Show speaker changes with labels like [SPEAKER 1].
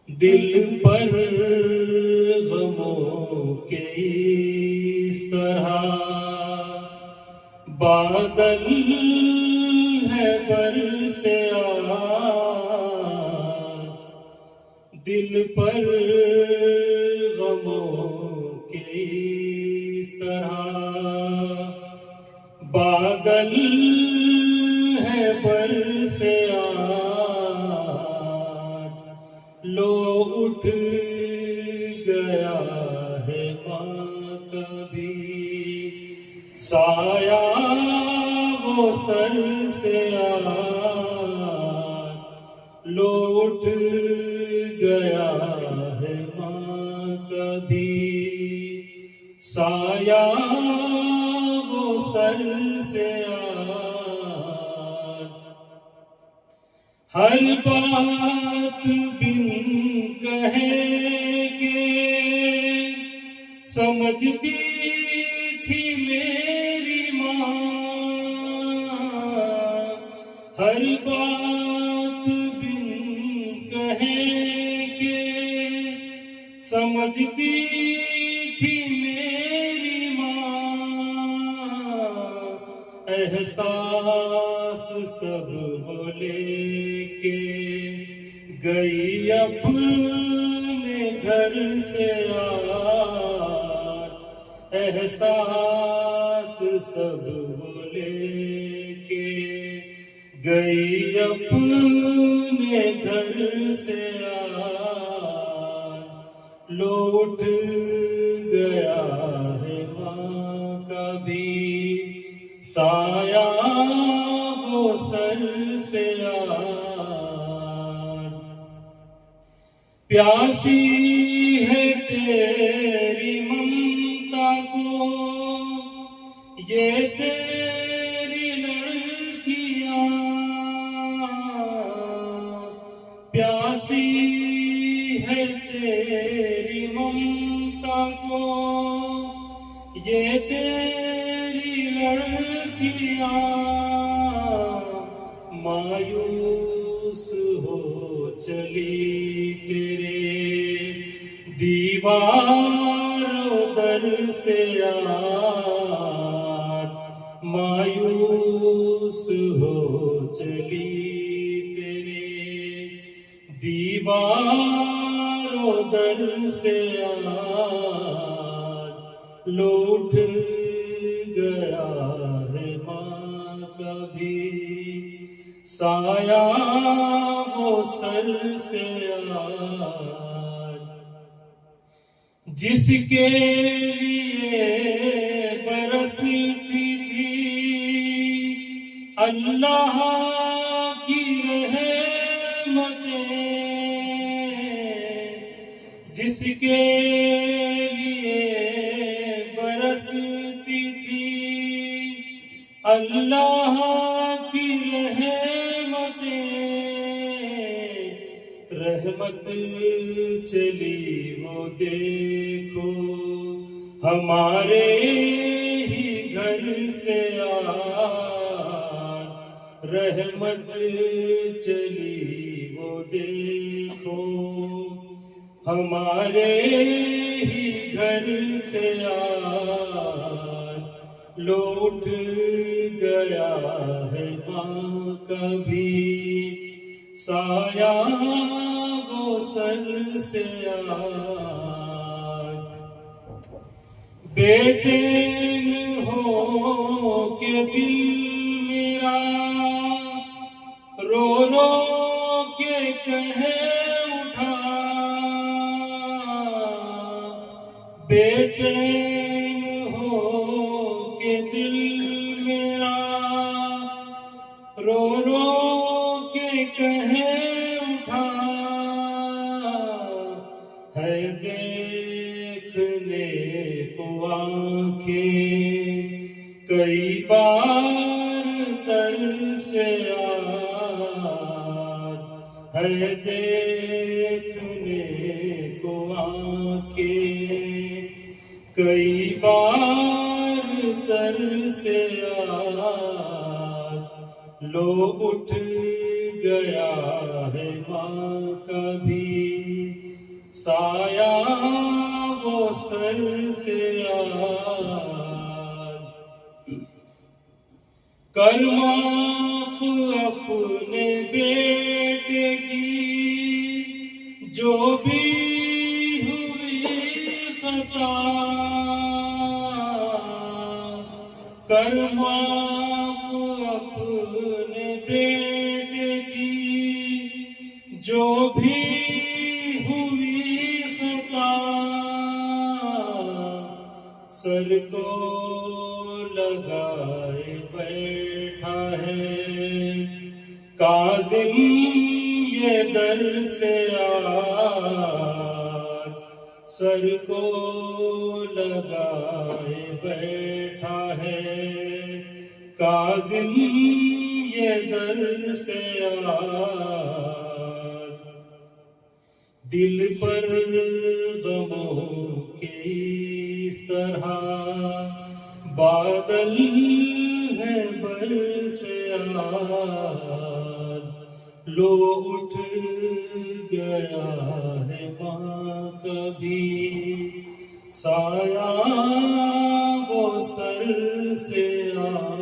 [SPEAKER 1] दिल पर गमों के इस तरह बादल है बरसे आज। दिल पर गमों के इस तरह बादल है बरसे आज। लो उठ गया है माँ का भी साया वो सर से आज। लो उठ गया है माँ का भी साया वो सर से आज। हर बात बिन कहे के समझती थी मेरी माँ। हर बात बिन कहे के समझती थी मेरी माँ। एहसास सब बोले के गई अपने घर से आज। एहसास सब बोले के गई अपने घर से आज। लौट गया है माँ का भी साया वो सर से आज। प्यासी है तेरी ममता को ये तेरी लड़कियां। प्यासी है तेरी ममता को ये तेरी लड़कियां। मायूस हो चली तेरे दीवारों दर से आज। मायूस हो चली तेरे दीवारों दर से आज। लौट गया है माँ का भी साया वो सर से आज। जिसके लिए बरसती थी अल्लाह की रहमतें। जिसके लिए बरसती थी अल्लाह की रहमतें। रहमत चली वो देखो हमारे ही घर से आज। रहमत चली वो देखो हमारे ही घर से आज। लौट गया है माँ का भी साया वो सर से आज। बेचैन हो के दिल मेरा रो रो के कहे उठा। बेचैन हो के दिल मेरा रो रो के कहे उठा। है देखने को आंखें कई बार तरसे आज। है देखने को आंखें कई बार तरसे आज। लो उठ गया है माँ का भी साया वो सर से आज। कर माफ अपने बेटे की जो भी हुई खता, कर माफ अपने बेटे की जो भी हुई खता, सर को लगाए बैठा है काजिम ये दर से आज। सर को लगाए बैठा है काजिम ये दर से आज। दिल पर गमों के इस तरह बादल है बरसे आज। लो उठ गया है माँ का भी साया वो सर से आज।